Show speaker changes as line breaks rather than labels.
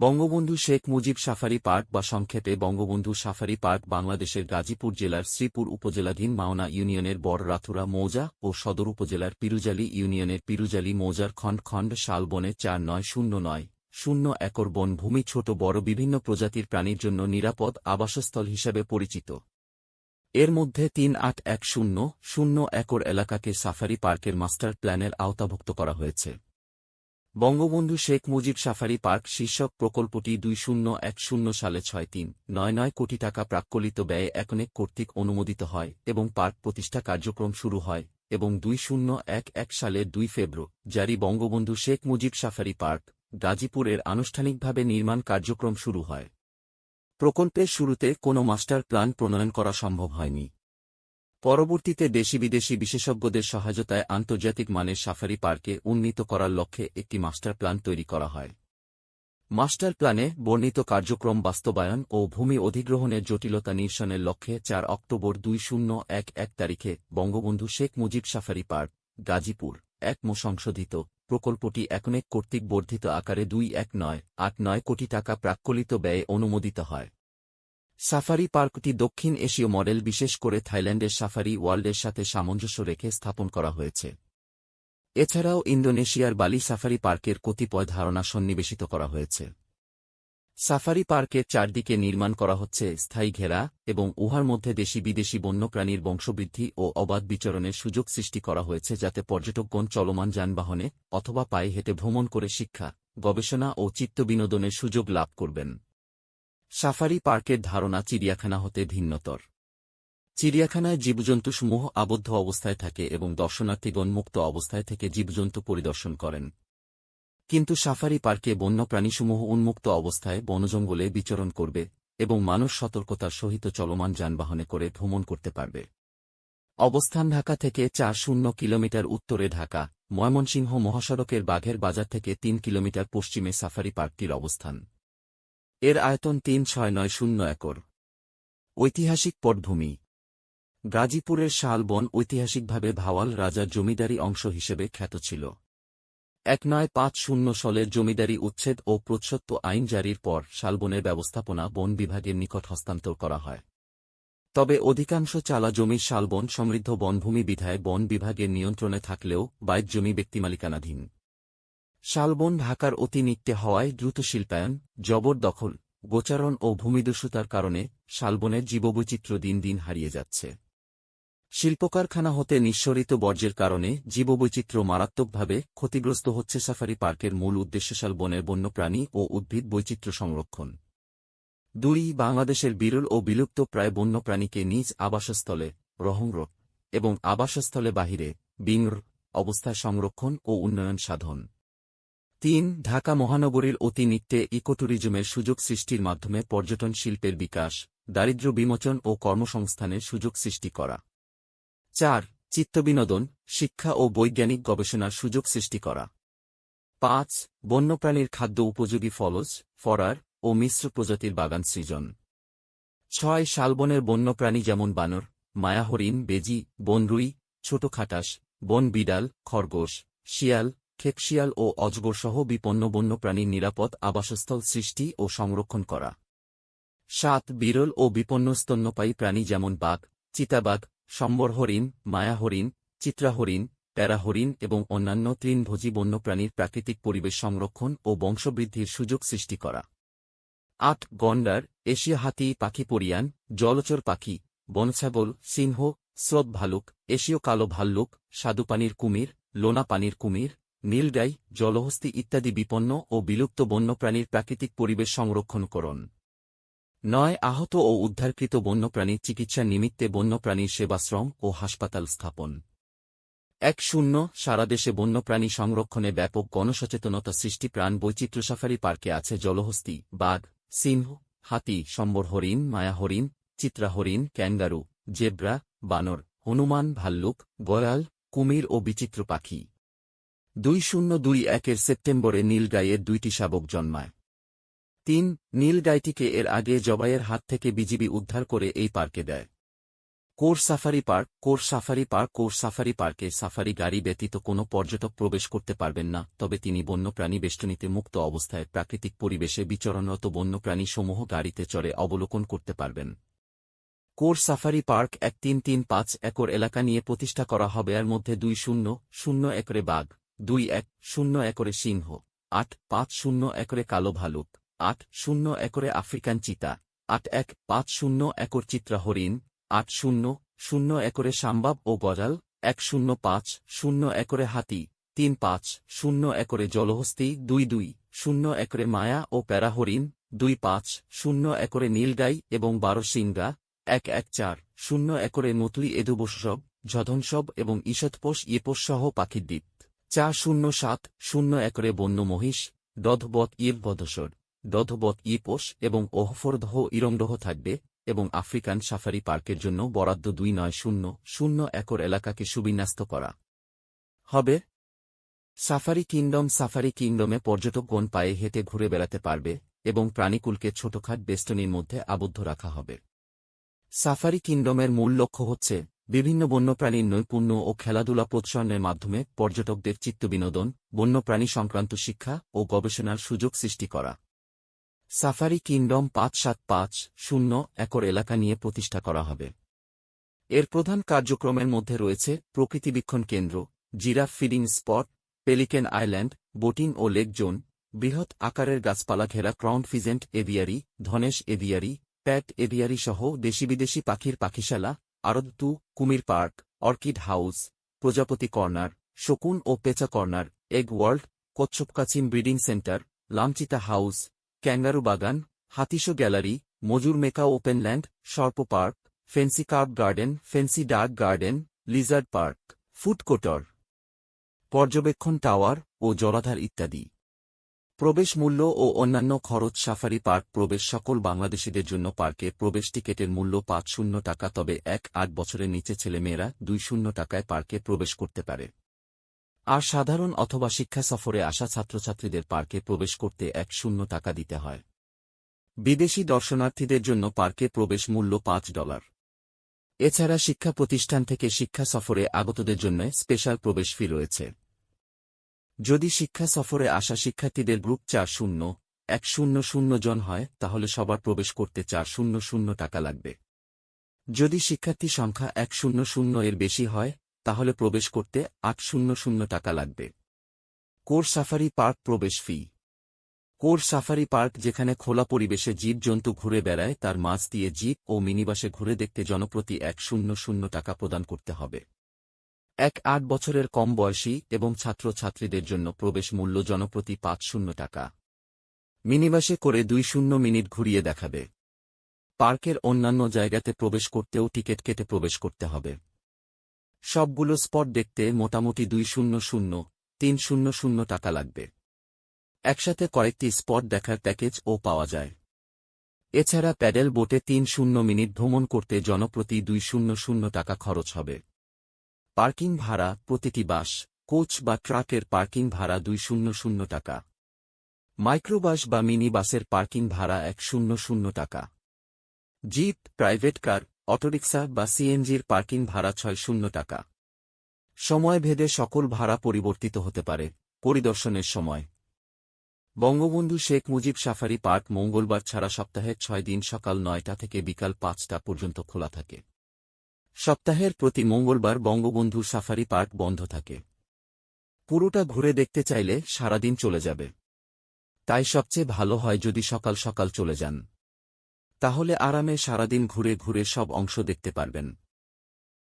Bangabandhu Sheikh Mujib safari park বা সংক্ষেপে Bangabandhu safari park বাংলাদেশের গাজীপুর জেলার শ্রীপুর উপজেলাধীন মাওনা ইউনিয়নের বড়রাথুরা মৌজা ও সদর উপজেলার পিরুজালি ইউনিয়নের পিরুজালি মৌজার খণ্ড খণ্ড শালবনে 4909 একর বনভূমি ছোট বড় বিভিন্ন প্রজাতির প্রাণীর জন্য নিরাপদ আবাসস্থল হিসেবে পরিচিত। এর মধ্যে 3810 একর এলাকাকে সাফারি পার্কের মাস্টার প্ল্যানের আওতাভুক্ত করা হয়েছে। বঙ্গবন্ধু শেখ মুজিব সাফারি পার্ক শীর্ষক প্রকল্পটি 2010 সালে 6399 কোটি টাকা প্রাক্কলিত ব্যয়ে একনেক কর্তৃক অনুমোদিত হয় এবং পার্ক প্রতিষ্ঠা কার্যক্রম শুরু হয় এবং 2011 সালের 2 ফেব্রুয়ারি জারি বঙ্গবন্ধু শেখ মুজিব সাফারি পার্ক গাজীপুরের আনুষ্ঠানিকভাবে নির্মাণ কার্যক্রম শুরু হয়। প্রকল্পের শুরুতে কোনো মাস্টার প্ল্যান প্রণয়ন করা সম্ভব হয়নি। পরবর্তীতে দেশি বিদেশি বিশেষজ্ঞদের সহায়তায় আন্তর্জাতিক মানের সাফারি পার্কে উন্নীত করার লক্ষ্যে একটি মাস্টার প্ল্যান তৈরি করা হয়। মাস্টার প্ল্যানে বর্ণিত কার্যক্রম বাস্তবায়ন ও ভূমি অধিগ্রহণের জটিলতা নিরসনের লক্ষ্যে 4 অক্টোবর 2011 তারিখে বঙ্গবন্ধু শেখ মুজিব সাফারি পার্ক গাজীপুর সংশোধিত প্রকল্পটি একনেক কর্তৃক বর্ধিত আকারে 2189 কোটি টাকা প্রাক্কলিত ব্যয়ে অনুমোদিত হয়। সাফারি পার্কটি দক্ষিণ এশীয় মডেল বিশেষ করে থাইল্যান্ডের সাফারি ওয়ার্ল্ডের সাথে সামঞ্জস্য রেখে স্থাপন করা হয়েছে। এছাড়াও ইন্দোনেশিয়ার বালি সাফারি পার্কের কতিপয় ধারণা সন্নিবেশিত করা হয়েছে। সাফারি পার্কের চারদিকে নির্মাণ করা হচ্ছে স্থায়ী ঘেরা এবং উহার মধ্যে দেশি বিদেশি বন্যপ্রাণীর বংশবৃদ্ধি ও অবাধ বিচরণের সুযোগ সৃষ্টি করা হয়েছে যাতে পর্যটকগণ চলমান যানবাহনে অথবা পায়ে হেঁটে ভ্রমণ করে শিক্ষা, গবেষণা ও চিত্তবিনোদনের সুযোগ লাভ করবেন। সাফারি পার্কের ধারণা চিড়িয়াখানা হতে ভিন্নতর। চিড়িয়াখানায় জীবজন্তুসমূহ আবদ্ধ অবস্থায় থাকে এবং দর্শনার্থীগণ মুক্ত অবস্থায় থেকে জীবজন্তু পরিদর্শন করেন, কিন্তু সাফারি পার্কে বন্যপ্রাণীসমূহ উন্মুক্ত অবস্থায় বনজঙ্গলে বিচরণ করবে এবং মানুষ সতর্কতার সহিত চলমান যানবাহনে করে ভ্রমণ করতে পারবে। অবস্থান ঢাকা থেকে 40 কিলোমিটার উত্তরে ঢাকা ময়মনসিংহ মহাসড়কের বাঘের বাজার থেকে 3 কিলোমিটার পশ্চিমে সাফারি পার্কটির অবস্থান। এর আয়তন 3690 একর। ঐতিহাসিক পটভূমি। গাজীপুরের শালবন ঐতিহাসিকভাবে ভাওয়াল রাজার জমিদারি অংশ হিসেবে খ্যাত ছিল। 1950 সালের জমিদারি উচ্ছেদ ও প্রচ্ছত্ব আইন জারির পর শালবনের ব্যবস্থাপনা বন বিভাগের নিকট হস্তান্তর করা হয়। তবে অধিকাংশ চালা জমির শালবন সমৃদ্ধ বনভূমি বিধায় বন বিভাগের নিয়ন্ত্রণে থাকলেও বাইর জমি ব্যক্তিমালিকানাধীন। শালবন ঢাকার অতি নিকটে হওয়ায় দ্রুত শিল্পায়ন, জবরদখল, গোচারণ ও ভূমিদস্যুতার কারণে শালবনের জীববৈচিত্র্য দিন দিন হারিয়ে যাচ্ছে। শিল্পকারখানা হতে নিঃসরিত বর্জ্যের কারণে জীববৈচিত্র্য মারাত্মকভাবে ক্ষতিগ্রস্ত হচ্ছে। সাফারি পার্কের মূল উদ্দেশ্য শালবনের বন্যপ্রাণী ও উদ্ভিদ বৈচিত্র্য সংরক্ষণ। 2 বাংলাদেশের বিরল ও বিলুপ্ত প্রায় বন্যপ্রাণীকে নিজ আবাসস্থলে রহংর এবং আবাসস্থলে বাহিরে বিংর অবস্থায় সংরক্ষণ ও উন্নয়ন সাধন। 3 ঢাকা মহানগরীর অতি নিকটে ইকোট্যুরিজমের সুযোগ সৃষ্টির মাধ্যমে পর্যটন শিল্পের বিকাশ, দারিদ্র্য বিমোচন ও কর্মসংস্থানের সুযোগ সৃষ্টি করা। 4 চিত্তবিনোদন, শিক্ষা ও বৈজ্ঞানিক গবেষণার সুযোগ সৃষ্টি করা। 5 বন্যপ্রাণীর খাদ্য উপযোগী ফলজ, ফরার ও মিশ্র প্রজাতির বাগান সৃজন। 6 শালবনের বন্যপ্রাণী যেমন বানর, মায়াহরিণ, বেজি, বনরুই, ছোট খাটাস, বন বিড়াল, খরগোশ, শিয়াল, খেকশিয়াল ও অজগর সহ বিপন্ন বন্যপ্রাণীর নিরাপদ আবাসস্থল সৃষ্টি ও সংরক্ষণ করা। 7 বিরল ও বিপন্ন স্তন্যপায়ী প্রাণী যেমন বাঘ, চিতাবাঘ, সম্বর হরিণ, মায়াহরিণ, চিত্রাহরিণ, প্যারাহরিণ এবং অন্যান্য তৃণভোজী বন্যপ্রাণীর প্রাকৃতিক পরিবেশ সংরক্ষণ ও বংশবৃদ্ধির সুযোগ সৃষ্টি করা। 8 গন্ডার, এশিয়া হাতি, পাখি পরিয়ান, জলচর পাখি, বনছাগল, সিংহ, স্রোত ভালুক, এশীয় কালো ভাল্লুক, স্বাদুপানির কুমির, লোনা পানির কুমির, নীলগাই, জলহস্তী ইত্যাদি বিপন্ন ও বিলুপ্ত বন্যপ্রাণীর প্রাকৃতিক পরিবেশ সংরক্ষণকরণ। 9 আহত ও উদ্ধারকৃত বন্যপ্রাণীর চিকিৎসা নিমিত্তে বন্যপ্রাণীর সেবাশ্রম ও হাসপাতাল স্থাপন। 10 সারা দেশে বন্যপ্রাণী সংরক্ষণে ব্যাপক গণসচেতনতা সৃষ্টি। প্রাণ বৈচিত্র্য সাফারি পার্কে আছে জলহস্তী, বাঘ, সিংহ, হাতি, সম্বর হরিণ, মায়াহরিণ, চিত্রাহরিণ, ক্যাঙ্গারু, জেব্রা, বানর, হনুমান, ভাল্লুক, গয়াল, কুমির ও বিচিত্র পাখি। 2021 সেপ্টেম্বরে নীলগাইয়ের 2টি শাবক জন্মায়। 3 নীলগাইটিকে এর আগে জবাইয়ের হাত থেকে বিজিবি উদ্ধার করে এই পার্কে দেয়। Core safari park. Core safari পার্কে সাফারি গাড়ি ব্যতীত কোনো পর্যটক প্রবেশ করতে পারবেন না, তবে তিনি বন্যপ্রাণী বেষ্টনীতে মুক্ত অবস্থায় প্রাকৃতিক পরিবেশে বিচরণরত বন্যপ্রাণী সমূহ গাড়িতে চড়ে অবলোকন করতে পারবেন। কোর সাফারি পার্ক ১৩৩৫ একর এলাকা নিয়ে প্রতিষ্ঠা করা হবে। এর মধ্যে ২০০ একরে বাঘ, ২১০ একরে সিংহ, ৮৫০ একরে কালো ভালুক, ৮০ একরে আফ্রিকান চিতা, ৮১৫০ একর চিত্রা হরিণ, ৮০০ একরে সাম্বাব ও গজাল, ১০৫০ একরে হাতি, ৩৫০ একরে জলহস্তী, ২২০ একরে মায়া ও প্যারা হরিণ, ২৫০ একরে নীলগাই এবং ১২ সিংগা, ১১৪০ একরে মতুই এদুবসব, ঝধনসব এবং ঈষৎপোষ ইয়েপোষ-সহ পাখির দ্বীপ, ৪০৭০ একরে বন্য মহিষ, দধবত ইয়েবধসর, দধবত ইয়েপোষ এবং ওহফরদহ ইরংডহ থাকবে, এবং আফ্রিকান সাফারি পার্কের জন্য বরাদ্দ ২৯০০ একর এলাকাকে সুবিন্যস্ত করা হবে। সাফারি কিংডমে পর্যটকগণ পায়ে হেঁটে ঘুরে বেড়াতে পারবে এবং প্রাণীকুলকে ছোটখাট বেষ্টনীর মধ্যে আবদ্ধ রাখা হবে। সাফারি কিংডমের মূল লক্ষ্য হচ্ছে বিভিন্ন বন্যপ্রাণীর নৈপুণ্য ও খেলাধুলা প্রদর্শনের মাধ্যমে পর্যটকদের চিত্তবিনোদন, বন্যপ্রাণী সংক্রান্ত শিক্ষা ও গবেষণার সুযোগ সৃষ্টি করা। সাফারি কিংডম ৫৭৫০ একর এলাকা নিয়ে প্রতিষ্ঠা করা হবে। এর প্রধান কার্যক্রমের মধ্যে রয়েছে প্রকৃতিবীক্ষণ কেন্দ্র, giraffe feeding spot, pelican island, boating ও লেক জোন, বৃহৎ আকারের গাছপালা ঘেরা ক্রাউন ফিজেন্ট এভিয়ারি, ধনেশ এভিয়ারি, প্যাট এভিয়ারি সহ দেশি-বিদেশি পাখির পাখিশালা, আরদটু, কুমির পার্ক, অর্কিড হাউস, প্রজাপতি কর্নার, শকুন ও পেঁচা কর্নার, এগ ওয়ার্ল্ড, কচ্ছপকাছিম ব্রিডিং সেন্টার, লামচিতা হাউস, ক্যাঙ্গারু বাগান, হাতিশো গ্যালারি, মজুর মেকা ওপেনল্যান্ড, সর্প park, fancy carp garden, fancy duck garden, lizard park, food কোর্টার, পর্যবেক্ষণ টাওয়ার ও জলাধার ইত্যাদি। প্রবেশ মূল্য ও অন্যান্য খরচ। সাফারি পার্ক প্রবেশ সকল বাংলাদেশিদের জন্য পার্কে প্রবেশ টিকেটের মূল্য ৫০ টাকা, তবে ১-৮ বছরের নিচে ছেলেমেয়েরা ২০ টাকায় পার্কে প্রবেশ করতে পারে। আর সাধারণ অথবা শিক্ষা সফরে আসা ছাত্রছাত্রীদের পার্কে প্রবেশ করতে ১০ টাকা দিতে হয়। বিদেশি দর্শনার্থীদের জন্য পার্কে প্রবেশ মূল্য $৫। এছাড়া শিক্ষা প্রতিষ্ঠান থেকে শিক্ষা সফরে আগতদের জন্য স্পেশাল প্রবেশ ফি রয়েছে। যদি শিক্ষা সফরে আসা শিক্ষার্থীদের গ্রুপ ৪০-১০০ জন হয়, তাহলে সবার প্রবেশ করতে ৪০০ টাকা লাগবে। যদি শিক্ষার্থী সংখ্যা ১০০ এর বেশি হয়, তাহলে প্রবেশ করতে ৮০০ টাকা লাগবে। কোর সাফারি পার্ক প্রবেশ ফি। কোর সাফারি পার্ক যেখানে খোলা পরিবেশে জীবজন্তু ঘুরে বেড়ায়, তার মাঝ দিয়ে জিপ ও মিনিবাসে ঘুরে দেখতে জনপ্রতি ১০০ টাকা প্রদান করতে হবে। ১-৮ বছরের কম বয়সী এবং ছাত্রছাত্রীদের জন্য প্রবেশ মূল্য জনপ্রতি ৫০ টাকা। মিনিবাসে করে ২০ মিনিট ঘুরিয়ে দেখাবে। পার্কের অন্যান্য জায়গাতে প্রবেশ করতেও টিকিট কেটে প্রবেশ করতে হবে। সবগুলো স্পট দেখতে মোটামুটি ২০০-৩০০ টাকা লাগবে। একসাথে কয়েকটি স্পট দেখার প্যাকেজও পাওয়া যায়। এছাড়া প্যাডেল বোটে ৩০ মিনিট ভ্রমণ করতে জনপ্রতি ২০০ টাকা খরচ হবে। পার্কিং ভাড়া। প্রতিটি বাস, কোচ বা ট্রাকের পার্কিং ভাড়া ২০০ টাকা। মাইক্রোবাস বা মিনি বাসের পার্কিং ভাড়া ১০০ টাকা। জিপ, প্রাইভেট কার, অটোরিকশা বা সিএনজির পার্কিং ভাড়া ৬০০ টাকা। সময়ভেদে সকল ভাড়া পরিবর্তিত হতে পারে। পরিদর্শনের সময়। বঙ্গবন্ধু শেখ মুজিব সাফারি পার্ক মঙ্গলবার ছাড়া সপ্তাহের ৬ দিন সকাল ৯টা থেকে বিকাল ৫টা পর্যন্ত খোলা থাকে। সপ্তাহের প্রতি মঙ্গলবার বঙ্গবন্ধু সাফারি পার্ক বন্ধ থাকে। পুরোটা ঘুরে দেখতে চাইলে সারাদিন চলে যাবে। তাই সবচেয়ে ভালো হয় যদি সকাল সকাল চলে যান। তাহলে আরামে সারাদিন ঘুরে ঘুরে সব অংশ দেখতে পারবেন।